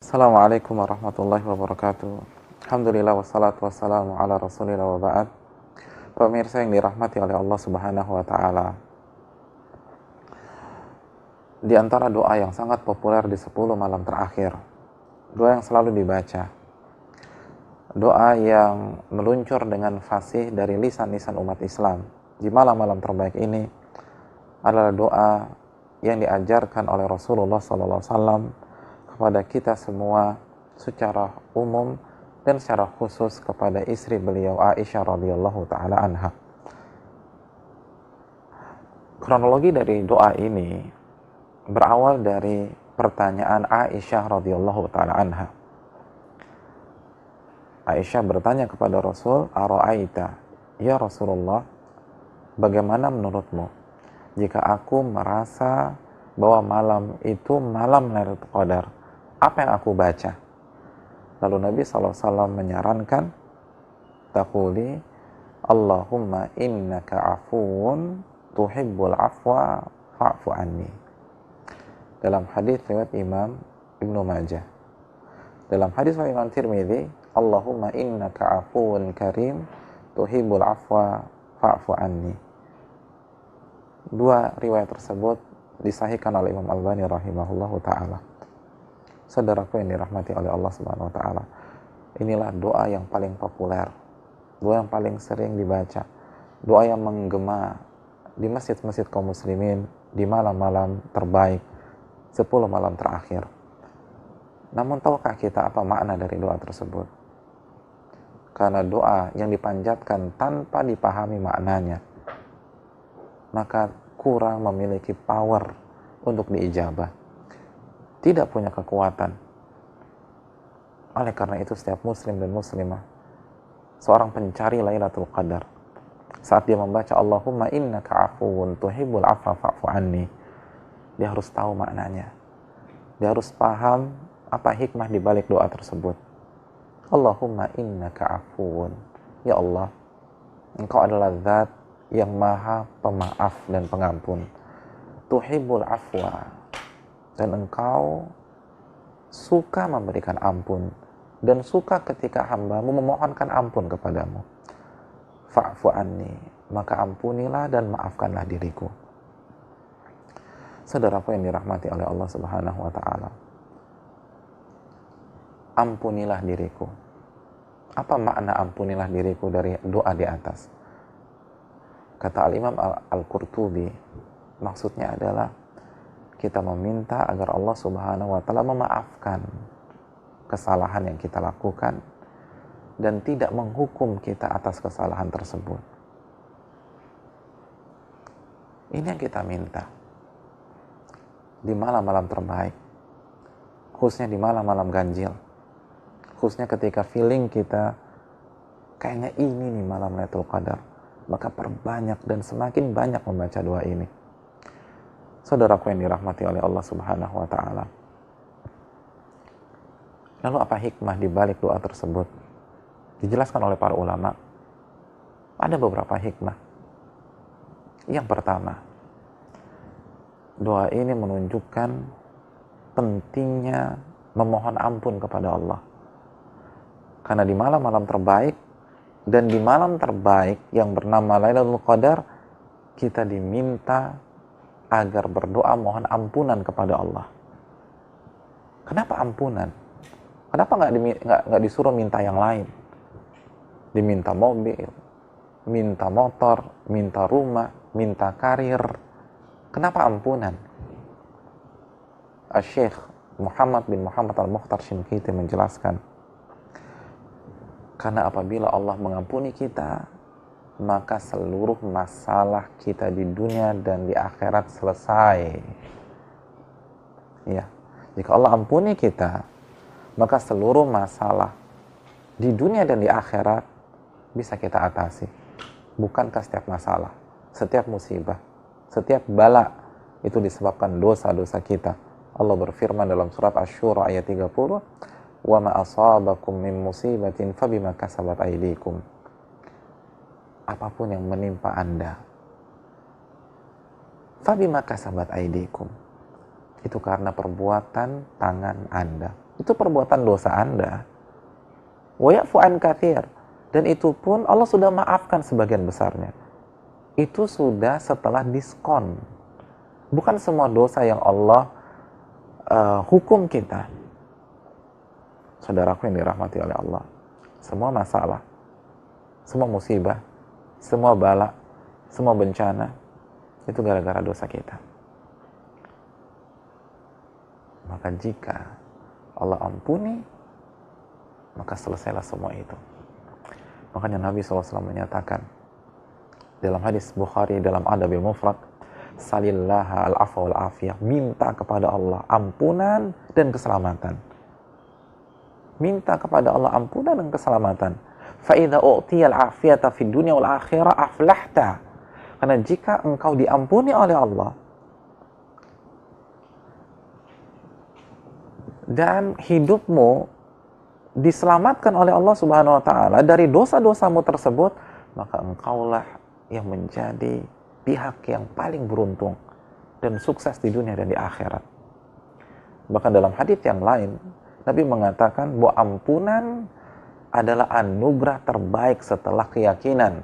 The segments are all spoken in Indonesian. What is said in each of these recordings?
Assalamualaikum warahmatullahi wabarakatuh. Alhamdulillah wassalatu wassalamu ala rasulillah wa ba'd. Pemirsa yang dirahmati oleh Allah subhanahu wa ta'ala, di antara doa yang sangat populer di 10 malam terakhir, doa yang selalu dibaca, doa yang meluncur dengan fasih dari lisan-lisan umat Islam di malam-malam terbaik ini adalah doa yang diajarkan oleh Rasulullah SAW kepada kita semua secara umum dan secara khusus kepada istri beliau Aisyah radhiyallahu taala anha. Kronologi dari doa ini berawal dari pertanyaan Aisyah radhiyallahu taala anha. Aisyah bertanya kepada Rasul, "Ara'aita, ya Rasulullah, bagaimana menurutmu jika aku merasa bahwa malam itu malam Lailatul Qadar? Apa yang aku baca?" Lalu Nabi SAW menyarankan, "Taquli, Allahumma innaka afuun tuhibbul afwa fa'fu anni." Dalam hadis riwayat Imam Ibnu Majah. Dalam hadis riwayat Imam Tirmidzi, Allahumma innaka afuun karim tuhibbul afwa fa'fu anni. Dua riwayat tersebut disahihkan oleh Imam Albani rahimahullahu ta'ala. Saudaraku yang dirahmati oleh Allah Subhanahu wa taala, inilah doa yang paling populer, doa yang paling sering dibaca, doa yang menggema di masjid-masjid kaum muslimin di malam-malam terbaik, 10 malam terakhir. Namun tahukah kita apa makna dari doa tersebut? Karena doa yang dipanjatkan tanpa dipahami maknanya, maka kurang memiliki power untuk diijabah, tidak punya kekuatan. Oleh karena itu setiap muslim dan muslimah, seorang pencari Lailatul Qadar, saat dia membaca Allahumma innaka afuwun tuhibbul afwa fa'fu anni, dia harus tahu maknanya. Dia harus paham apa hikmah di balik doa tersebut. Allahumma innaka afuwun, ya Allah, Engkau adalah zat yang maha pemaaf dan pengampun. Tuhibbul afwa, dan Engkau suka memberikan ampun dan suka ketika hambamu memohonkan ampun kepadamu. Fa'fu anni, maka ampunilah dan maafkanlah diriku. Saudaraku yang dirahmati oleh Allah Subhanahu wa taala, ampunilah diriku. Apa makna ampunilah diriku dari doa di atas? Kata Al-Imam Al-Qurtubi, maksudnya adalah kita meminta agar Allah Subhanahu wa taala memaafkan kesalahan yang kita lakukan dan tidak menghukum kita atas kesalahan tersebut. Ini yang kita minta di malam-malam terbaik, khususnya di malam-malam ganjil, khususnya ketika feeling kita kayaknya ini nih malam Lailatul Qadar, maka perbanyak dan semakin banyak membaca doa ini. Saudaraku yang dirahmati oleh Allah Subhanahu wa taala, lalu apa hikmah di balik doa tersebut? Dijelaskan oleh para ulama, ada beberapa hikmah. Yang pertama, doa ini menunjukkan pentingnya memohon ampun kepada Allah. Karena di malam-malam terbaik dan di malam terbaik yang bernama Lailatul Qadar, kita diminta agar berdoa mohon ampunan kepada Allah. Kenapa ampunan? Kenapa nggak disuruh minta yang lain? Diminta mobil, minta motor, minta rumah, minta karir. Kenapa ampunan? Syekh Muhammad bin Muhammad Al-Mukhtar Shinqiti menjelaskan, karena apabila Allah mengampuni kita, maka seluruh masalah kita di dunia dan di akhirat selesai. Ya, jika Allah ampuni kita, maka seluruh masalah di dunia dan di akhirat bisa kita atasi. Bukankah setiap masalah, setiap musibah, setiap bala itu disebabkan dosa-dosa kita? Allah berfirman dalam surat Asy-Syura ayat 30, "Wa ma asabakum min musibatin fabima kasabat aydikum." Apapun yang menimpa Anda, fabima kasabat aydikum, itu karena perbuatan tangan Anda. Itu perbuatan dosa Anda. Wa ya'fu an katsir. Dan itu pun Allah sudah maafkan sebagian besarnya. Itu sudah setelah diskon. Bukan semua dosa yang Allah hukum kita. Saudaraku yang dirahmati oleh Allah. Semua masalah, semua musibah, semua bala, semua bencana, itu gara-gara dosa kita. Maka jika Allah ampuni, maka selesailah semua itu. Makanya Nabi SAW menyatakan dalam hadis Bukhari dalam Adabil Mufrad, salillaha al-afwa wal afiyah, minta kepada Allah ampunan dan keselamatan. Minta kepada Allah ampunan dan keselamatan. Fa idza u'tiyal afiyata fid dunya wal akhirah aflahta. Karena jika engkau diampuni oleh Allah dan hidupmu diselamatkan oleh Allah Subhanahu wa taala dari dosa-dosamu tersebut, maka engkaulah yang menjadi pihak yang paling beruntung dan sukses di dunia dan di akhirat. Bahkan dalam hadis yang lain, Nabi mengatakan bahwa ampunan adalah anugerah terbaik setelah keyakinan.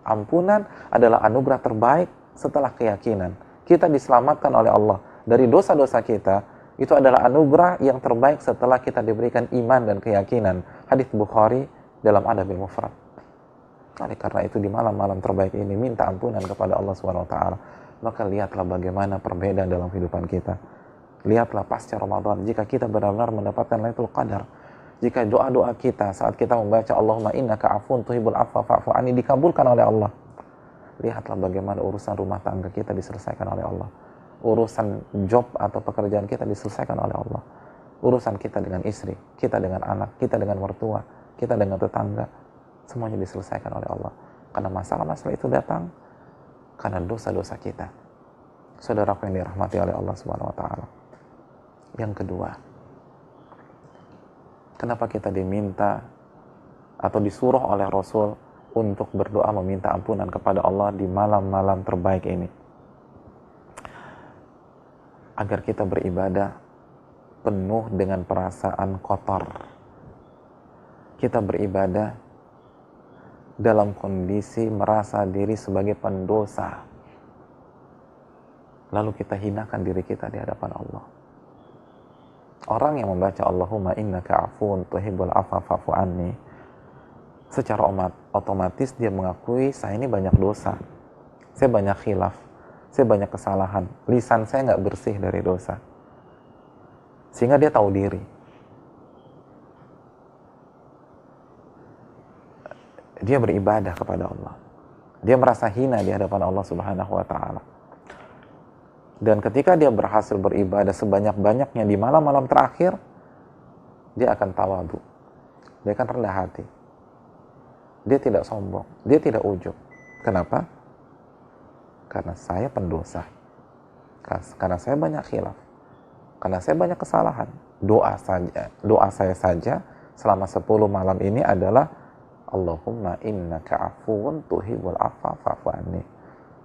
Ampunan adalah anugerah terbaik setelah keyakinan. Kita diselamatkan oleh Allah dari dosa-dosa kita, itu adalah anugerah yang terbaik setelah kita diberikan iman dan keyakinan. Hadis Bukhari dalam Adabil Mufrad. Oleh karena itu di malam-malam terbaik ini minta ampunan kepada Allah SWT. Maka lihatlah bagaimana perbedaan dalam kehidupan kita. Lihatlah pasca Ramadan, jika kita benar-benar mendapatkan Lailatul Qadar, jika doa-doa kita saat kita membaca Allahumma innaka afun tuhibbul afwa fa'fu anni dikabulkan oleh Allah. Lihatlah bagaimana urusan rumah tangga kita diselesaikan oleh Allah. Urusan job atau pekerjaan kita diselesaikan oleh Allah. Urusan kita dengan istri, kita dengan anak, kita dengan mertua, kita dengan tetangga, semuanya diselesaikan oleh Allah. Karena masalah-masalah itu datang karena dosa-dosa kita. Saudaraku yang dirahmati oleh Allah Subhanahu wa taala. Yang kedua, kenapa kita diminta atau disuruh oleh Rasul untuk berdoa meminta ampunan kepada Allah di malam-malam terbaik ini? Agar kita beribadah penuh dengan perasaan kotor. Kita beribadah dalam kondisi merasa diri sebagai pendosa. Lalu kita hinakan diri kita di hadapan Allah. Orang yang membaca Allahumma innaka afuun tuhibbul afwa fa'fu anni, secara otomatis dia mengakui saya ini banyak dosa. Saya banyak khilaf. Saya banyak kesalahan, lisan saya nggak bersih dari dosa. Sehingga dia tahu diri. Dia beribadah kepada Allah. Dia merasa hina di hadapan Allah Subhanahu wa taala. Dan ketika dia berhasil beribadah sebanyak-banyaknya di malam-malam terakhir, dia akan tawadu. Dia akan rendah hati. Dia tidak sombong, dia tidak ujub. Kenapa? Karena saya pendosa, karena saya banyak khilaf, karena saya banyak kesalahan. Doa saya saja selama 10 malam ini adalah Allahumma innaka afuun tuhibbul afwa fa'fu anni.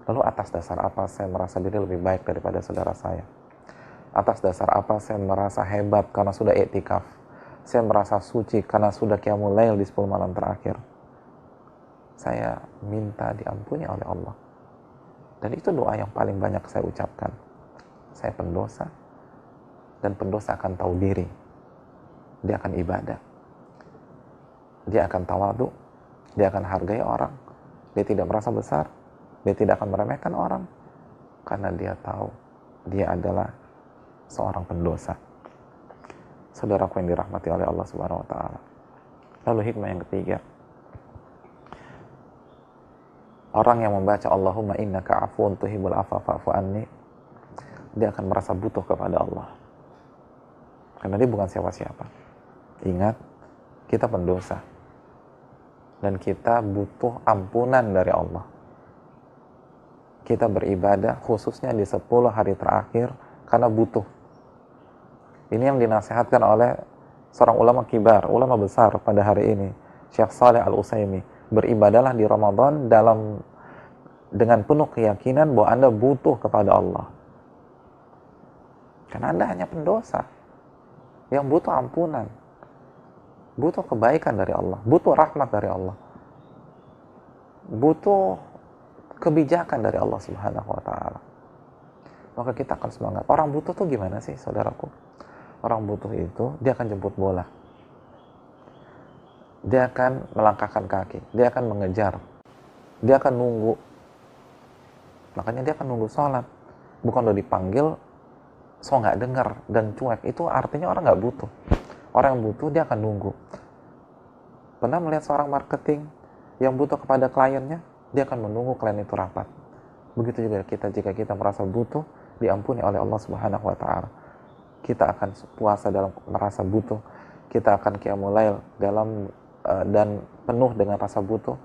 Lalu atas dasar apa saya merasa diri lebih baik daripada saudara saya? Atas dasar apa saya merasa hebat karena sudah iktikaf? Saya merasa suci karena sudah qiyamul lail di 10 malam terakhir. Saya minta diampuni oleh Allah. Dan itu doa yang paling banyak saya ucapkan. Saya pendosa, dan pendosa akan tahu diri. Dia akan ibadah. Dia akan tawadu. Dia akan hargai orang. Dia tidak merasa besar. Dia tidak akan meremehkan orang. Karena dia tahu dia adalah seorang pendosa. Saudaraku yang dirahmati oleh Allah Subhanahu wa taala. Lalu hikmah yang ketiga. Orang yang membaca Allahumma innaka afuun tuhibbul afwa fa'fu anni, dia akan merasa butuh kepada Allah. Karena dia bukan siapa-siapa. Ingat, kita pendosa. Dan kita butuh ampunan dari Allah. Kita beribadah khususnya di 10 hari terakhir karena butuh. Ini yang dinasihatkan oleh seorang ulama kibar, ulama besar pada hari ini, Syekh Shalih Al-Utsaimin. Beribadahlah di Ramadan dengan penuh keyakinan bahwa Anda butuh kepada Allah. Karena Anda hanya pendosa. yang butuh ampunan, butuh kebaikan dari Allah, butuh rahmat dari Allah, butuh kebijakan dari Allah Subhanahu wa Ta'ala. Maka kita akan semangat. Orang butuh tuh gimana sih, saudaraku? Orang butuh itu dia akan jemput bola, dia akan melangkahkan kaki, dia akan mengejar, dia akan nunggu. Makanya dia akan nunggu sholat. Bukan udah dipanggil so nggak dengar dan cuek, itu artinya orang nggak butuh. Orang yang butuh dia akan nunggu. Pernah melihat seorang marketing yang butuh kepada kliennya, dia akan menunggu klien itu rapat. Begitu juga kita, jika kita merasa butuh, diampuni oleh Allah Subhanahu wa Ta'ala. Kita akan puasa dalam merasa butuh, kita akan qiyamul lail dalam dan penuh dengan rasa butuh,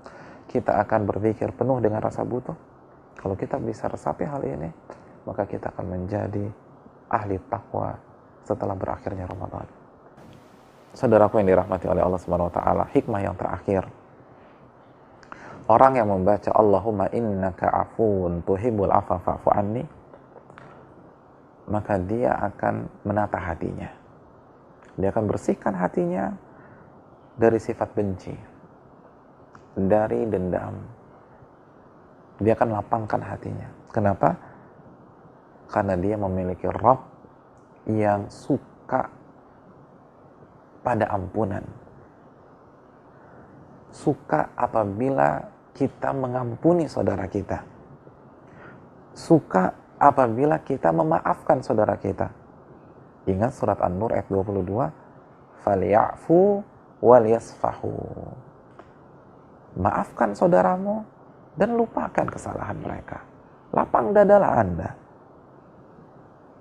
kita akan berzikir penuh dengan rasa butuh. Kalau kita bisa resapi hal ini, maka kita akan menjadi ahli taqwa setelah berakhirnya Ramadan. Saudaraku yang dirahmati oleh Allah Subhanahu wa Ta'ala, hikmah yang terakhir, orang yang membaca Allahumma innaka afuun tuhibbul afwa fa'fu anni, maka dia akan menata hatinya. Dia akan bersihkan hatinya dari sifat benci, dari dendam. Dia akan lapangkan hatinya. Kenapa? Karena dia memiliki Rabb yang suka pada ampunan. Suka apabila kita mengampuni saudara kita. Suka apabila kita memaafkan saudara kita. Ingat surat An-Nur ayat 22, "Falyafu wal yasfahu." Maafkan saudaramu dan lupakan kesalahan mereka. Lapang dadalah Anda.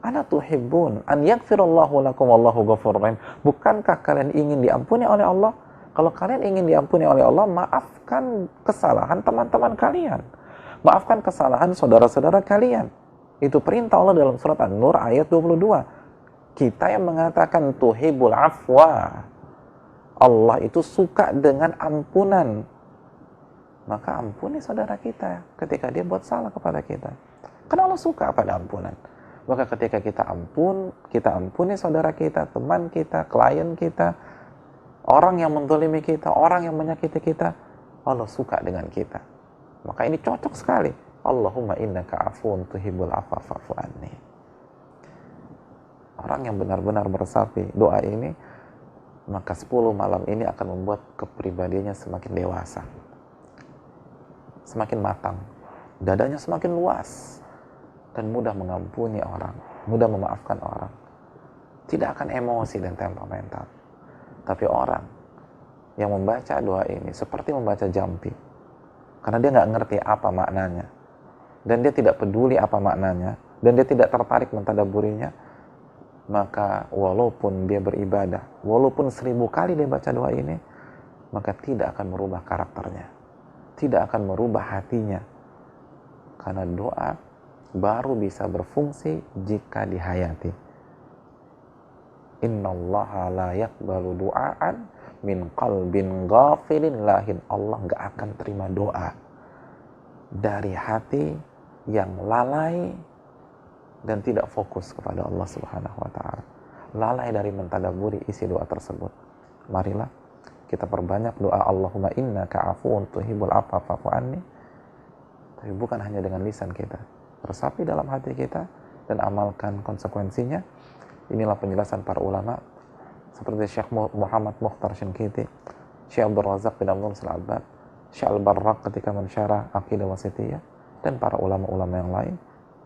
Ala tuhibbun an yaghfirallahu lakum wallahu ghafurur rahim. Bukankah kalian ingin diampuni oleh Allah? Kalau kalian ingin diampuni oleh Allah, maafkan kesalahan teman-teman kalian. Maafkan kesalahan saudara-saudara kalian. Itu perintah Allah dalam surat An-Nur ayat 22. Kita yang mengatakan tuhibbul afwa. Allah itu suka dengan ampunan. Maka ampuni saudara kita ketika dia buat salah kepada kita. Karena Allah suka pada ampunan. Maka ketika kita ampuni saudara kita, teman kita, klien kita, orang yang menzalimi kita, orang yang menyakiti kita, Allah suka dengan kita. Maka ini cocok sekali. Allahumma innaka afuun tuhibbul afwa fa'fu anni. Orang yang benar-benar meresapi doa ini, maka 10 malam ini akan membuat kepribadiannya semakin dewasa, semakin matang, dadanya semakin luas, dan mudah mengampuni orang, mudah memaafkan orang. Tidak akan emosi dan temperamental. Tapi orang yang membaca doa ini seperti membaca jampi, karena dia nggak ngerti apa maknanya, dan dia tidak peduli apa maknanya, dan dia tidak tertarik mentadaburinya, maka walaupun dia beribadah, walaupun 1000 kali dia baca doa ini, maka tidak akan merubah karakternya, tidak akan merubah hatinya, karena doa baru bisa berfungsi jika dihayati. Innallaha la yaqbalu du'aan min qalbin ghafilin lahin. Allah nggak akan terima doa dari hati yang lalai dan tidak fokus kepada Allah Subhanahu wa Ta'ala. Lalai dari mentadaburi isi doa tersebut. Marilah kita perbanyak doa Allahumma innaka afuun tuhibbul afwa fa'fu anni. Tapi bukan hanya dengan lisan kita, resapi dalam hati kita dan amalkan konsekuensinya. Inilah penjelasan para ulama seperti Syekh Muhammad Mukhtar Shinkiti, Syekh Abdul Razak bin Abdul Al-Abbad, Syekh Al-Barraq ketika mensyarah Aqidah Wasithiyah, dan para ulama-ulama yang lain.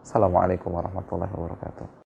Assalamualaikum warahmatullahi wabarakatuh.